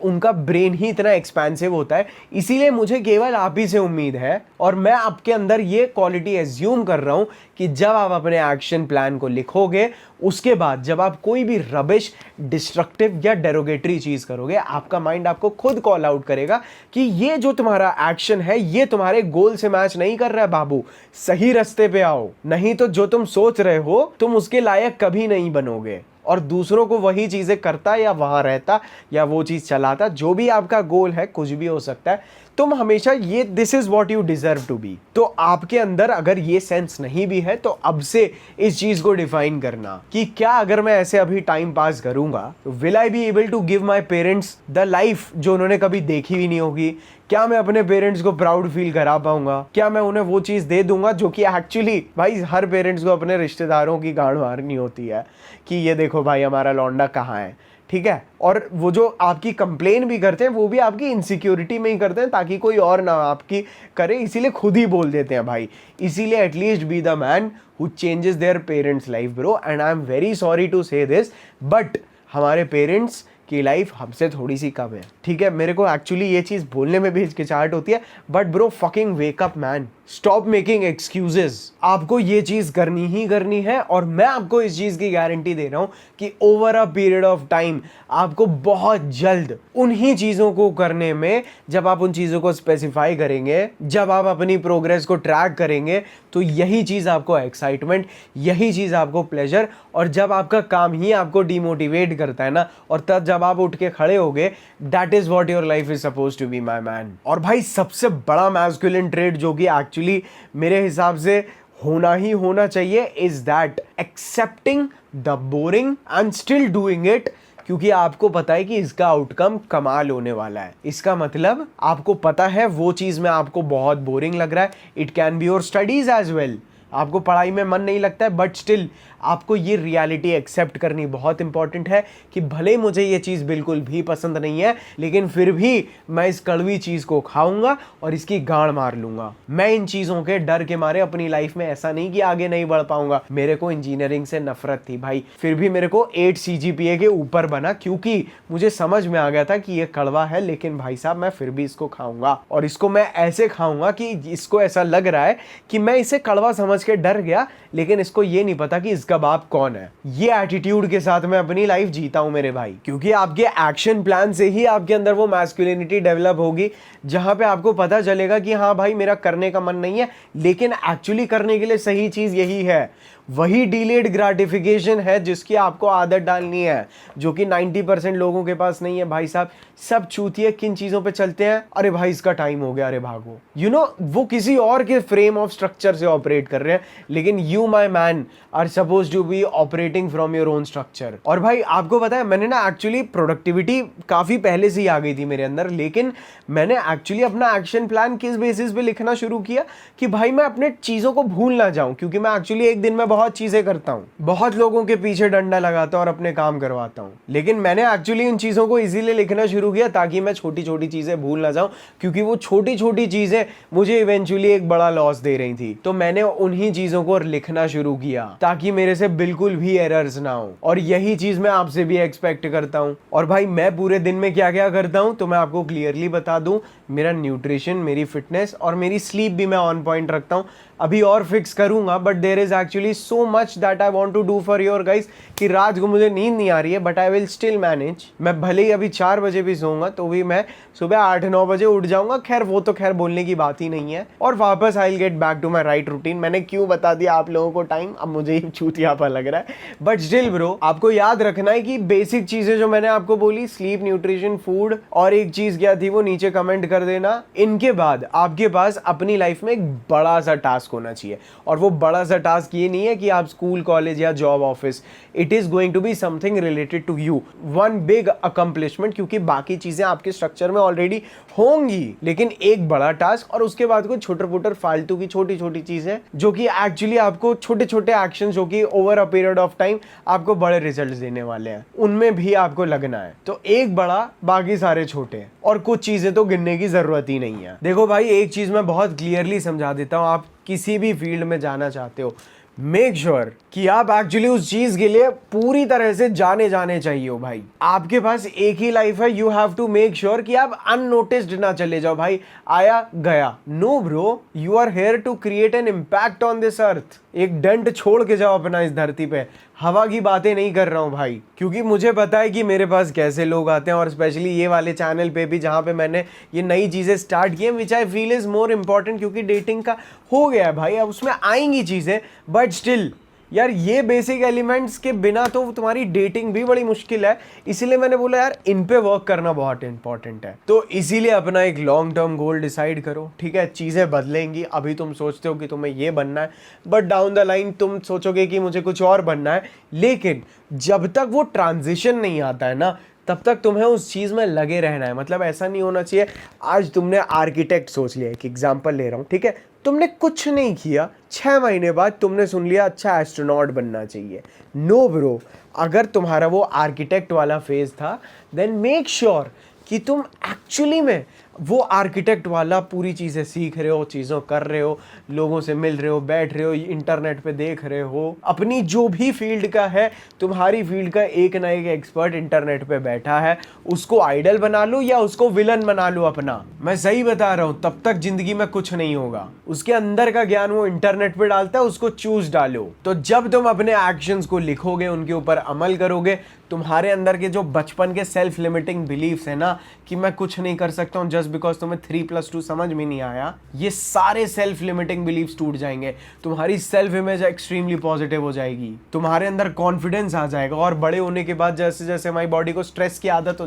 उनका ब्रेन ही इतना एक्सपेंसिव होता है, इसीलिए मुझे केवल आप ही से उम्मीद है और मैं आपके अंदर ये क्वालिटी एज्यूम कर रहा हूं कि जब आप अपने एक्शन प्लान को लिखोगे, उसके बाद जब आप कोई भी रबिश, डिस्ट्रक्टिव या डेरोगेटरी चीज करोगे, आपका माइंड आपको खुद कॉल आउट करेगा कि ये जो तुम्हारा एक्शन है ये तुम्हारे गोल से मैच नहीं कर रहा है बाबू, सही रास्ते पे आओ, नहीं तो जो तुम सोच रहे हो तुम उसके लायक कभी नहीं बनोगे। और दूसरों को वही चीजें करता या वहां रहता या वो चीज चलाता, जो भी आपका गोल है, कुछ भी हो सकता है, तुम हमेशा ये this is what you deserve to be. तो आपके अंदर अगर ये सेंस नहीं भी है तो अब से इस चीज को डिफाइन करना कि क्या अगर मैं ऐसे अभी टाइम पास करूंगा तो will I be able to give my parents the life जो उन्होंने कभी देखी भी नहीं होगी। क्या मैं अपने पेरेंट्स को प्राउड फील करा पाऊंगा? क्या मैं उन्हें वो चीज दे दूंगा जो कि एक्चुअली भाई हर पेरेंट्स को अपने रिश्तेदारों की गांड मारनी होती है कि ये देखो भाई हमारा लौंडा कहाँ है, ठीक है। और वो जो आपकी कंप्लेन भी करते हैं वो भी आपकी इनसिक्योरिटी में ही करते हैं ताकि कोई और ना आपकी करे, इसीलिए खुद ही बोल देते हैं भाई। इसीलिए at least be the man who changes their parents life bro, and I am very sorry to say this, but हमारे पेरेंट्स की लाइफ हमसे थोड़ी सी कम है, ठीक है। मेरे को एक्चुअली ये चीज बोलने में भी हिचकिचाहट होती है, but bro fucking wake up man, stop making excuses. आपको ये चीज करनी ही करनी है और मैं आपको इस चीज की गारंटी दे रहा हूं कि over a period of time आपको बहुत जल्द उन्हीं चीजों को करने में, जब आप उन चीजों को स्पेसिफाई करेंगे, जब आप अपनी प्रोग्रेस को ट्रैक करेंगे, तो यही चीज आपको एक्साइटमेंट, यही चीज आपको प्लेजर, और जब आपका काम ही आपको डिमोटिवेट करता है ना, और तब जब आप उठ के खड़े होगे, that is what your life is suppose to be my man. और भाई सबसे बड़ा मैस्कुलिन ट्रेट जो कि एक्चुअली मेरे हिसाब से होना ही होना चाहिए is that accepting the boring and still doing it, क्योंकि आपको पता है कि इसका आउटकम कमाल होने वाला है। इसका मतलब आपको पता है वो चीज में आपको बहुत बोरिंग लग रहा है, it can be your studies as well, आपको पढ़ाई में मन नहीं लगता है, बट स्टिल आपको ये रियलिटी एक्सेप्ट करनी बहुत इंपॉर्टेंट है कि भले मुझे ये चीज़ बिल्कुल भी पसंद नहीं है, लेकिन फिर भी मैं इस कड़वी चीज़ को खाऊंगा और इसकी गांड मार लूंगा। मैं इन चीज़ों के डर के मारे अपनी लाइफ में ऐसा नहीं कि आगे नहीं बढ़ पाऊंगा। मेरे को इंजीनियरिंग से नफरत थी भाई, फिर भी मेरे को 8 CGPA के ऊपर बना, क्योंकि मुझे समझ में आ गया था कि ये कड़वा है, लेकिन भाई साहब मैं फिर भी इसको खाऊंगा, और इसको मैं ऐसे खाऊंगा कि इसको ऐसा लग रहा है कि मैं इसे कड़वा समझ के डर गया, लेकिन इसको ये नहीं पता कि इसका बाप कौन है। ये एटीट्यूड के साथ मैं अपनी लाइफ जीता हूं मेरे भाई, क्योंकि आपके एक्शन प्लान से ही आपके अंदर वो मैस्कुलिनिटी डेवलप होगी जहां पे आपको पता चलेगा कि हाँ भाई मेरा करने का मन नहीं है, लेकिन एक्चुअली करने के लिए सही चीज यही है। वही डिलेड ग्रेटिफिकेशन है जिसकी आपको आदत डालनी है, जो कि 90% लोगों के पास नहीं है भाई साहब। सब चूतिए किन चीजों पे चलते हैं, अरे भाई इसका टाइम हो गया, अरे भागो, यू नो, वो किसी और के फ्रेम ऑफ स्ट्रक्चर से ऑपरेट कर रहे हैं, लेकिन you my man are suppose to be operating from your own structure. और भाई आपको पता है मैंने ना एक्चुअली प्रोडक्टिविटी काफी पहले से ही आ गई थी मेरे अंदर, लेकिन मैंने एक्चुअली अपना एक्शन प्लान किस बेसिस पे लिखना शुरू किया कि भाई मैं अपने चीजों को भूल ना जाऊं, क्योंकि मैं एक्चुअली एक दिन में बहुत चीजें करता हूं, बहुत लोगों के पीछे डंडा लगाता हूं और अपने काम करवाता हूं, लेकिन मैंने एक्चुअली इन चीजों को इजीली लिखना शुरू किया ताकि मैं छोटी छोटी चीजें भूल ना जाऊं, क्योंकि वो छोटी छोटी चीजें मुझे इवेंचुअली एक बड़ा लॉस दे रही थी। तो मैंने उन्हीं चीजों को लिखना शुरू किया ताकि मेरे से बिल्कुल भी एरर्स ना हो, और यही चीज मैं आपसे भी एक्सपेक्ट करता हूं। और भाई मैं पूरे दिन में क्या क्या करता हूं तो मैं आपको क्लियरली बता दूं, मेरा न्यूट्रिशन, मेरी फिटनेस और मेरी स्लीप भी मैं ऑन पॉइंट रखता हूं। अभी और फिक्स करूंगा, but there is actually so much that I want to do for your guys कि रात को मुझे नींद नहीं आ रही है, but I will still manage. मैं भले ही अभी 4 बजे भी सोऊंगा तो भी मैं सुबह 8-9 बजे उठ जाऊंगा। खैर वो तो खैर बोलने की बात ही नहीं है, और वापस I will get back to my right routine. मैंने क्यों बता दिया आप लोगों को टाइम, अब मुझे ही चूतियापा लग रहा है, बट स्टिल ब्रो आपको याद रखना है कि बेसिक चीजें जो मैंने आपको बोली, स्लीप, न्यूट्रिशन, फूड, और एक चीज क्या थी वो नीचे कमेंट कर देना। इनके बाद आपके पास अपनी लाइफ में एक बड़ा सा टास्क टास्क होना चाहिए। और वो बड़ा सा टास्क ये नहीं है कि आप स्कूल, कॉलेज या job, office, it is going to be something related to you, one big accomplishment, क्योंकि बाकी चीज़ें आपके स्ट्रक्चर में ऑलरेडी होंगी, लेकिन एक बड़ा टास्क और उसके बाद कुछ छोटे पुटर फालतू की छोटी छोटी चीज़ें जो कि एक्चुअली आपको छोटे छोटे एक्शन जो कि over a period of time आपको बड़े रिजल्ट्स देने वाले हैं, उनमें भी आपको लगना है। तो एक बड़ा, बाकी सारे छोटे, और कुछ चीज़ें तो गिनने की ज़रूरत ही नहीं है। देखो भाई, एक चीज़ मैं बहुत क्लियरली समझा देता हूँ, आप किसी भी फील्ड में जाना चाहते हो, मेक श्योर कि आप एक्चुअली उस चीज के लिए पूरी तरह से जाने चाहिए हो भाई। आपके पास एक ही लाइफ है, you have to make sure कि आप अननोटिस्ड ना चले जाओ भाई, आया गया। No bro, you are here to create an impact on this earth. एक डेंट छोड़ के जाओ अपना इस धरती पे। हवा की बातें नहीं कर रहा हूँ भाई, क्योंकि मुझे पता है कि मेरे पास कैसे लोग आते हैं, और स्पेशली ये वाले चैनल पे भी जहाँ पे मैंने ये नई चीज़ें स्टार्ट की हैं, which I feel is more important, क्योंकि डेटिंग का हो गया है भाई, अब उसमें आएंगी चीज़ें, बट स्टिल यार ये बेसिक एलिमेंट्स के बिना तो तुम्हारी डेटिंग भी बड़ी मुश्किल है। इसीलिए मैंने बोला यार इन पे वर्क करना बहुत इंपॉर्टेंट है। तो इसीलिए अपना एक लॉन्ग टर्म गोल डिसाइड करो, ठीक है। चीज़ें बदलेंगी, अभी तुम सोचते हो कि तुम्हें ये बनना है, बट डाउन द लाइन तुम सोचोगे कि मुझे कुछ और बनना है। लेकिन जब तक वो ट्रांजिशन नहीं आता है ना, तब तक तुम्हें उस चीज़ में लगे रहना है। मतलब ऐसा नहीं होना चाहिए, आज तुमने आर्किटेक्ट सोच लिया, एक एग्जाम्पल ले रहा हूँ, ठीक है, तुमने कुछ नहीं किया, 6 महीने बाद तुमने सुन लिया अच्छा एस्ट्रोनॉट बनना चाहिए। नो ब्रो, अगर तुम्हारा वो आर्किटेक्ट वाला फेज था, देन मेक श्योर कि तुम एक्चुअली में वो आर्किटेक्ट वाला पूरी चीज़ें सीख रहे हो, चीज़ों कर रहे हो, लोगों से मिल रहे हो, बैठ रहे हो, इंटरनेट पे देख रहे हो। अपनी जो भी फील्ड का है, तुम्हारी फील्ड का एक ना एक एक्सपर्ट इंटरनेट पे बैठा है, उसको आइडल बना लो या उसको विलन बना लो अपना। मैं सही बता रहा हूँ, तब तक जिंदगी में कुछ नहीं होगा। उसके अंदर का ज्ञान वो इंटरनेट पे डालता है, उसको चूज डालो। तो जब तुम अपने एक्शंस को लिखोगे, उनके ऊपर अमल करोगे, तुम्हारे अंदर के जो बचपन के सेल्फ लिमिटिंग बिलीफ्स है ना, कि मैं कुछ नहीं कर सकता हूँ जस्ट बिकॉज तुम्हें 3+2 समझ में नहीं आया, ये सारे सेल्फ लिमिटिंग बिलीफ्स टूट जाएंगे। तुम्हारी सेल्फ इमेज एक्सट्रीमली पॉजिटिव हो जाएगी, तुम्हारे अंदर कॉन्फिडेंस आ जाएगा, और बड़े होने के बाद जैसे जैसे हमारी बॉडी को स्ट्रेस की आदत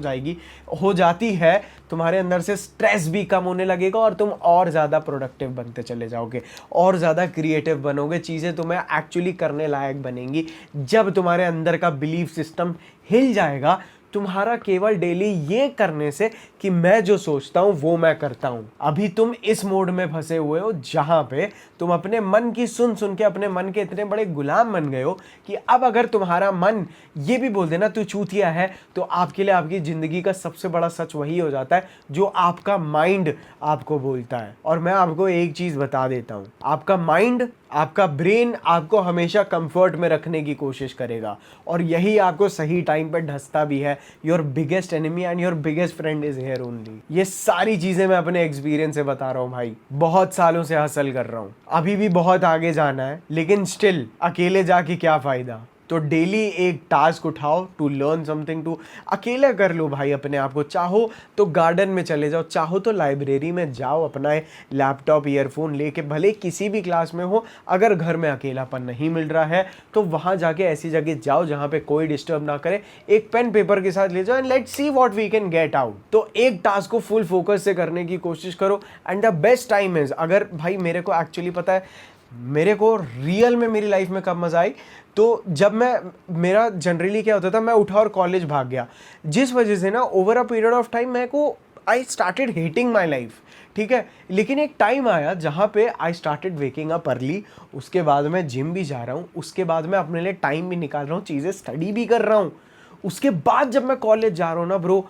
हो जाती है, तुम्हारे अंदर से स्ट्रेस भी कम होने लगेगा, और तुम और ज़्यादा प्रोडक्टिव बनते चले जाओगे, और ज़्यादा क्रिएटिव बनोगे, चीज़ें तुम्हें एक्चुअली करने लायक बनेंगी। जब तुम्हारे अंदर का बिलीफ सिस्टम हिल जाएगा, तुम्हारा केवल डेली ये करने से कि मैं जो सोचता हूं वो मैं करता हूं। अभी तुम इस मोड में फंसे हुए हो जहां पे तुम अपने मन की सुन के अपने मन के इतने बड़े गुलाम बन गए हो कि अब अगर तुम्हारा मन ये भी बोल देना तू चूतिया है, तो आपके लिए आपकी जिंदगी का सबसे बड़ा सच वही हो जाता है जो आपका माइंड आपको बोलता है। और मैं आपको एक चीज बता देता हूं, आपका माइंड, आपका ब्रेन आपको हमेशा कंफर्ट में रखने की कोशिश करेगा, और यही आपको सही टाइम पर ढसता भी है। Your biggest enemy and your biggest friend is here only. ये सारी चीजें मैं अपने एक्सपीरियंस से बता रहा हूँ भाई, बहुत सालों से हासिल कर रहा हूँ, अभी भी बहुत आगे जाना है, लेकिन स्टिल अकेले जाके क्या फायदा। तो डेली एक टास्क उठाओ टू लर्न समथिंग, टू अकेला कर लो भाई अपने आप को। चाहो तो गार्डन में चले जाओ, चाहो तो लाइब्रेरी में जाओ, अपना लैपटॉप ईयरफोन लेके, भले किसी भी क्लास में हो। अगर घर में अकेलापन नहीं मिल रहा है तो वहाँ जाके ऐसी जगह जाओ जहाँ पे कोई डिस्टर्ब ना करे, एक पेन पेपर के साथ ले जाओ and let's see what we can get out. तो एक टास्क को फुल फोकस से करने की कोशिश करो। And the best time is, अगर भाई मेरे को एक्चुअली पता है मेरे को रियल में मेरी लाइफ में कब मजा आई, तो जब मेरा जनरली क्या होता था, मैं उठा और कॉलेज भाग गया, जिस वजह से ना over a period of time मेरे को I started hating my life, ठीक है। लेकिन एक टाइम आया जहाँ पे I started waking up early, उसके बाद मैं जिम भी जा रहा हूँ, उसके बाद मैं अपने लिए टाइम भी निकाल रहा हूँ, चीज़ें स्टडी भी कर रहा हूँ। उसके बाद जब मैं कॉलेज जा रहा हूँ ना ब्रो,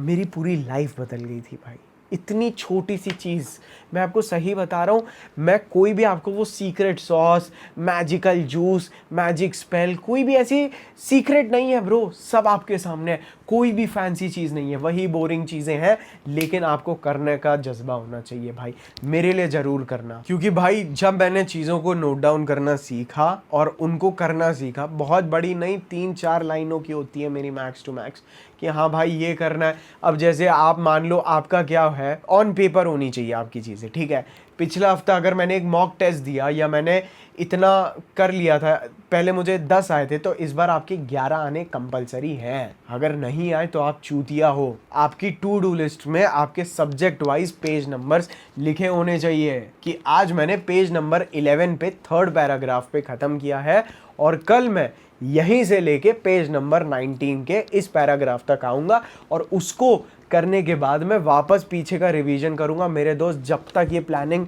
मेरी पूरी लाइफ बदल गई थी भाई। इतनी छोटी सी चीज़, मैं आपको सही बता रहा हूँ, मैं कोई भी आपको वो secret sauce, magical juice, magic spell, कोई भी ऐसी सीक्रेट नहीं है ब्रो, सब आपके सामने है। कोई भी फैंसी चीज़ नहीं है, वही बोरिंग चीज़ें हैं, लेकिन आपको करने का जज्बा होना चाहिए भाई। मेरे लिए ज़रूर करना, क्योंकि भाई जब मैंने चीज़ों को नोट डाउन करना सीखा और उनको करना सीखा, बहुत बड़ी नहीं 3-4 लाइनों की होती है मेरी मैक्स टू मैक्स, कि हाँ भाई ये करना है। अब जैसे आप मान लो आपका क्या है ऑन पेपर होनी चाहिए आपकी चीज़ें, ठीक है। पिछला हफ्ता अगर मैंने एक मॉक टेस्ट दिया या मैंने इतना कर लिया था, पहले मुझे 10 आए थे, तो इस बार आपके 11 आने कंपलसरी हैं। अगर नहीं आए तो आप चूतिया हो। आपकी टू डू लिस्ट में आपके सब्जेक्ट वाइज पेज नंबर्स लिखे होने चाहिए कि आज मैंने पेज नंबर 11 पे 3rd पैराग्राफ पे ख़त्म किया है और कल मैं यहीं से लेके पेज नंबर 19 के इस पैराग्राफ तक आऊँगा और उसको करने के बाद मैं वापस पीछे का रिवीजन करूँगा। मेरे दोस्त, जब तक ये प्लानिंग,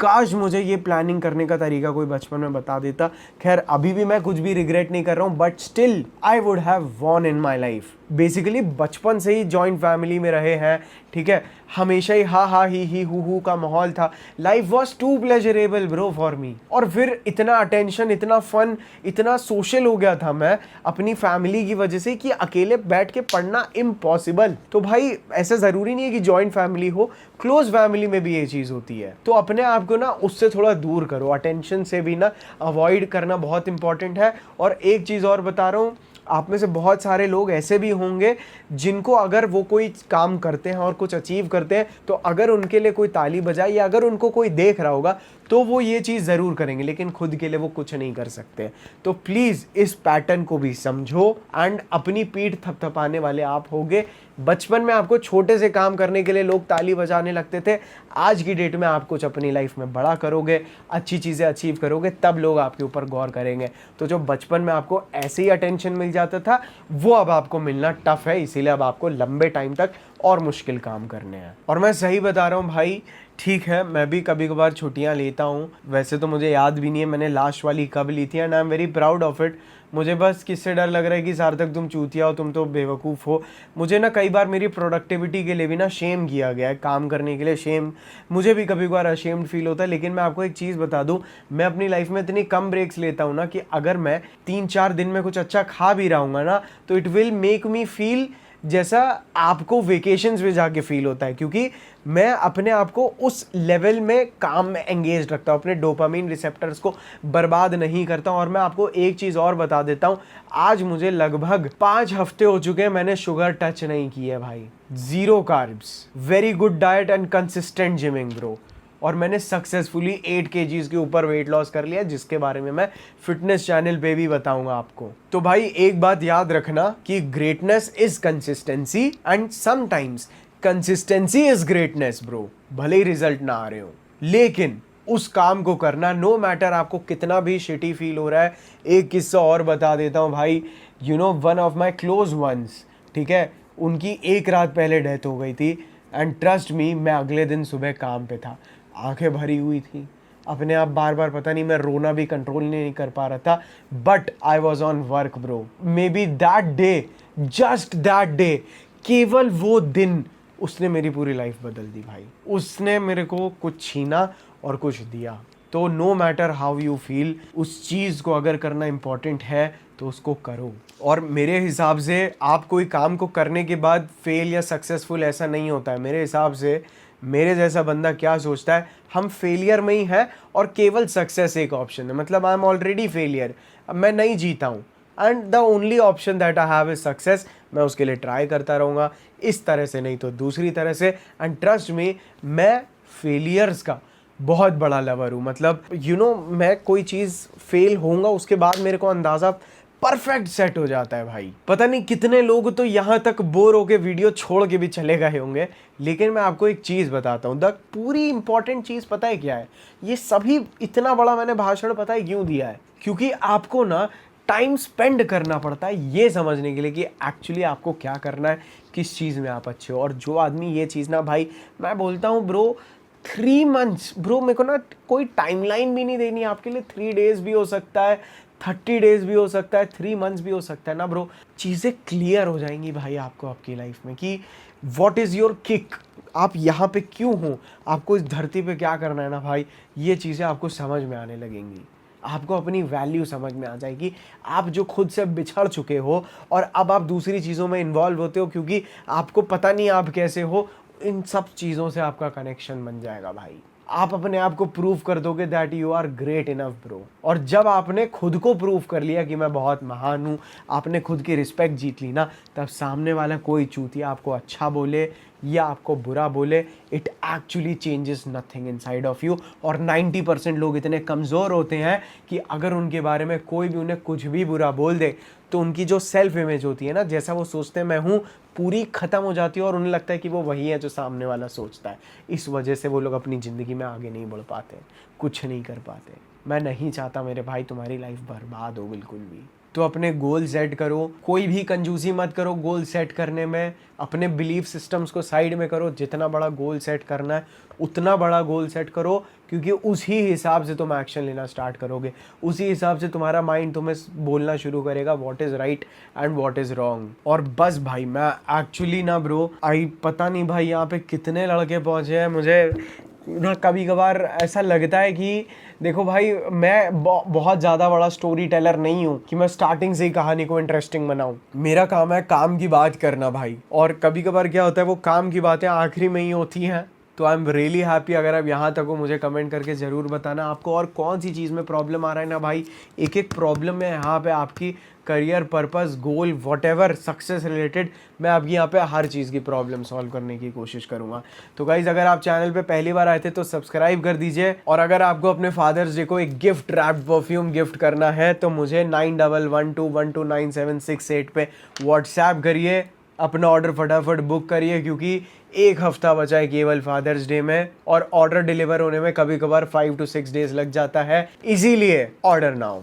काश मुझे ये प्लानिंग करने का तरीका कोई बचपन में बता देता। खैर अभी भी मैं कुछ भी रिग्रेट नहीं कर रहा हूँ, but still I would have von in my life. Basically बचपन से ही जॉइंट फैमिली में रहे हैं, ठीक है, हमेशा ही हा हा ही हु का माहौल था। Life was too pleasurable bro for me. और फिर इतना अटेंशन, इतना फन, इतना सोशल हो गया था मैं अपनी फैमिली की वजह से कि अकेले बैठ के पढ़ना इम्पॉसिबल। तो भाई ऐसा ज़रूरी नहीं है कि जॉइंट फैमिली हो, क्लोज फैमिली में भी ये चीज़ होती है। तो अपने आप को ना उससे थोड़ा दूर करो, अटेंशन से भी ना अवॉइड करना बहुत इंपॉर्टेंट है। और एक चीज़ और बता रहा हूँ, आप में से बहुत सारे लोग ऐसे भी होंगे जिनको अगर वो कोई काम करते हैं और कुछ अचीव करते हैं तो अगर उनके लिए कोई ताली बजाए या अगर उनको कोई देख रहा होगा तो वो ये चीज़ ज़रूर करेंगे, लेकिन खुद के लिए वो कुछ नहीं कर सकते। तो प्लीज़ इस पैटर्न को भी समझो एंड अपनी पीठ थपथपाने वाले आप होगे। बचपन में आपको छोटे से काम करने के लिए लोग ताली बजाने लगते थे, आज की डेट में आप कुछ अपनी लाइफ में बड़ा करोगे, अच्छी चीज़ें अचीव करोगे, तब लोग आपके ऊपर गौर करेंगे। तो जो बचपन में आपको ऐसे ही अटेंशन मिल जाता था वो अब आपको मिलना टफ है, इसीलिए अब आपको लंबे टाइम तक और मुश्किल काम करने हैं। और मैं सही बता रहा हूँ भाई, ठीक है मैं भी कभी कभार छुट्टियाँ लेता हूँ, वैसे तो मुझे याद भी नहीं है मैंने लास्ट वाली कब ली थी and I am very proud of it. मुझे बस किससे डर लग रहा है कि सार्थक तुम चूतिया हो, तुम तो बेवकूफ़ हो। मुझे ना कई बार मेरी प्रोडक्टिविटी के लिए भी ना शेम किया गया है, काम करने के लिए शेम, मुझे भी कभी कभार अशेम्ड फील होता है। लेकिन मैं आपको एक चीज़ बता दूं, मैं अपनी लाइफ में इतनी कम ब्रेक्स लेता हूँ ना कि अगर मैं 3-4 दिन में कुछ अच्छा खा भी रहा हूँ ना तो it will make me feel जैसा आपको वेकेशंस में जाके फील होता है, क्योंकि मैं अपने आप को उस लेवल में काम में एंगेज रखता हूँ, अपने डोपामिन रिसेप्टर्स को बर्बाद नहीं करता हूँ। और मैं आपको एक चीज़ और बता देता हूँ, आज मुझे लगभग 5 हफ्ते हो चुके हैं मैंने शुगर टच नहीं की है भाई। 0 carbs, very good diet and consistent gymming bro. और मैंने सक्सेसफुली 8 kgs के ऊपर वेट लॉस कर लिया, जिसके बारे में मैं फिटनेस चैनल पे भी बताऊंगा आपको। तो भाई एक बात याद रखना कि greatness is consistency and sometimes consistency is greatness bro. भले ही रिजल्ट ना आ रहे हो, लेकिन उस काम को करना, नो मैटर आपको कितना भी शिटी फील हो रहा है। एक किस्सा और बता देता हूँ भाई, you know one of my close ones, ठीक है, उनकी एक रात पहले डेथ हो गई थी एंड ट्रस्ट मी, मैं अगले दिन सुबह काम पे था, आंखें भरी हुई थी, अपने आप बार बार पता नहीं मैं रोना भी कंट्रोल नहीं कर पा रहा था, but I was on work bro. May be that day, just that day, केवल वो दिन उसने मेरी पूरी लाइफ बदल दी भाई। उसने मेरे को कुछ छीना और कुछ दिया। तो no matter how you feel, उस चीज़ को अगर करना इम्पॉर्टेंट है तो उसको करो। और मेरे हिसाब से आप कोई काम को करने के बाद फेल या सक्सेसफुल ऐसा नहीं होता है। मेरे हिसाब से मेरे जैसा बंदा क्या सोचता है, हम फेलियर में ही हैं और केवल सक्सेस एक ऑप्शन है। मतलब आई एम ऑलरेडी फेलियर, अब मैं नहीं जीता हूँ and the only option that I have is success. मैं उसके लिए ट्राई करता रहूँगा, इस तरह से नहीं तो दूसरी तरह से। एंड ट्रस्ट मी, मैं फेलियर्स का बहुत बड़ा लवर हूँ। मतलब यू नो मैं कोई चीज़ फेल होऊंगा उसके बाद मेरे को अंदाज़ा परफेक्ट सेट हो जाता है भाई। पता नहीं कितने लोग तो यहाँ तक बोर होके वीडियो छोड़ के भी चले गए होंगे, लेकिन मैं आपको एक चीज़ बताता हूँ। द पूरी इंपॉर्टेंट चीज़ पता है क्या है? ये सभी इतना बड़ा मैंने भाषण पता है क्यों दिया है? क्योंकि आपको ना टाइम स्पेंड करना पड़ता है ये समझने के लिए कि एक्चुअली आपको क्या करना है, किस चीज़ में आप अच्छे हो। और जो आदमी ये चीज़ ना भाई, मैं बोलता हूँ ब्रो 3 months ब्रो, मेरे को ना कोई टाइमलाइन भी नहीं देनी आपके लिए। 3 days भी हो सकता है, 30 days भी हो सकता है, 3 months भी हो सकता है ना ब्रो। चीज़ें क्लियर हो जाएंगी भाई आपको आपकी लाइफ में कि व्हाट इज़ योर किक, आप यहाँ पे क्यों हो, आपको इस धरती पे क्या करना है ना भाई। ये चीज़ें आपको समझ में आने लगेंगी, आपको अपनी वैल्यू समझ में आ जाएगी। आप जो खुद से बिछड़ चुके हो और अब आप दूसरी चीज़ों में इन्वॉल्व होते हो क्योंकि आपको पता नहीं आप कैसे हो, इन सब चीज़ों से आपका कनेक्शन बन जाएगा भाई। आप अपने आप को प्रूव कर दोगे that you are great enough bro. और जब आपने खुद को प्रूव कर लिया कि मैं बहुत महान हूँ, आपने खुद की रिस्पेक्ट जीत ली ना, तब सामने वाला कोई चूतिया आपको अच्छा बोले ये आपको बुरा बोले, it actually changes nothing inside of you. और 90% लोग इतने कमज़ोर होते हैं कि अगर उनके बारे में कोई भी उन्हें कुछ भी बुरा बोल दे तो उनकी जो सेल्फ इमेज होती है ना, जैसा वो सोचते हैं मैं हूँ, पूरी ख़त्म हो जाती है और उन्हें लगता है कि वो वही है जो सामने वाला सोचता है। इस वजह से वो लोग अपनी ज़िंदगी में आगे नहीं बढ़ पाते, कुछ नहीं कर पाते। मैं नहीं चाहता मेरे भाई तुम्हारी लाइफ बर्बाद हो बिल्कुल भी। तो अपने गोल सेट करो, कोई भी कंजूसी मत करो गोल सेट करने में। अपने बिलीफ सिस्टम्स को साइड में करो, जितना बड़ा गोल सेट करना है उतना बड़ा गोल सेट करो, क्योंकि उसी हिसाब से तुम एक्शन लेना स्टार्ट करोगे। उसी हिसाब से तुम्हारा माइंड तुम्हें बोलना शुरू करेगा what is right and what is wrong. और बस भाई मैं एक्चुअली ना ब्रो, पता नहीं भाई यहाँ पे कितने लड़के पहुँचे हैं, मुझे ना कभी कभार ऐसा लगता है कि देखो भाई मैं बहुत ज़्यादा बड़ा स्टोरी टेलर नहीं हूँ कि मैं स्टार्टिंग से ही कहानी को इंटरेस्टिंग बनाऊँ। मेरा काम है काम की बात करना भाई, और कभी कभार क्या होता है वो काम की बातें आखिरी में ही होती हैं। तो आई एम रियली हैप्पी अगर आप यहाँ तक हो, मुझे कमेंट करके ज़रूर बताना आपको और कौन सी चीज़ में प्रॉब्लम आ रहा है ना भाई। एक एक प्रॉब्लम में यहाँ पे आपकी करियर पर्पस गोल व्हाटएवर सक्सेस रिलेटेड, मैं आपकी यहाँ पे हर चीज़ की प्रॉब्लम सॉल्व करने की कोशिश करूँगा। तो गाइज़ अगर आप चैनल पे पहली बार आए थे तो सब्सक्राइब कर दीजिए, और अगर आपको अपने फादर्स डे को एक गिफ्ट रैप्ड परफ्यूम गिफ्ट करना है तो मुझे 9112129768 पे व्हाट्सएप करिए, अपना ऑर्डर फटाफट बुक करिए, क्योंकि एक हफ्ता बचा है केवल फादर्स डे में, और ऑर्डर डिलीवर होने में कभी कभार 5 to 6 डेज लग जाता है, इसीलिए ऑर्डर नाउ।